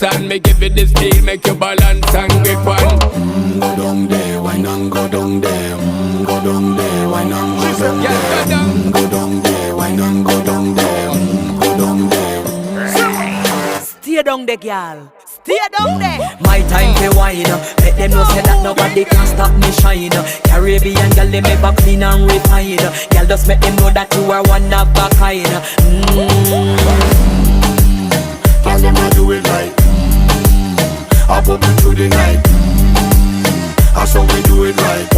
dance and me give it the steel, make you balance and grip on. Go down there, why not go down there? Go down there, why not go down there? Go down there, why not go down there? Go down there. Stay down there, girl. Stay down there. My time to wine. Let them know say that nobody can stop me shine. Caribbean girl, they make back clean and refine. Girl, just make them know that you are one of a kind. Tell them I do it right. I pop it through the night. That's how we do it right.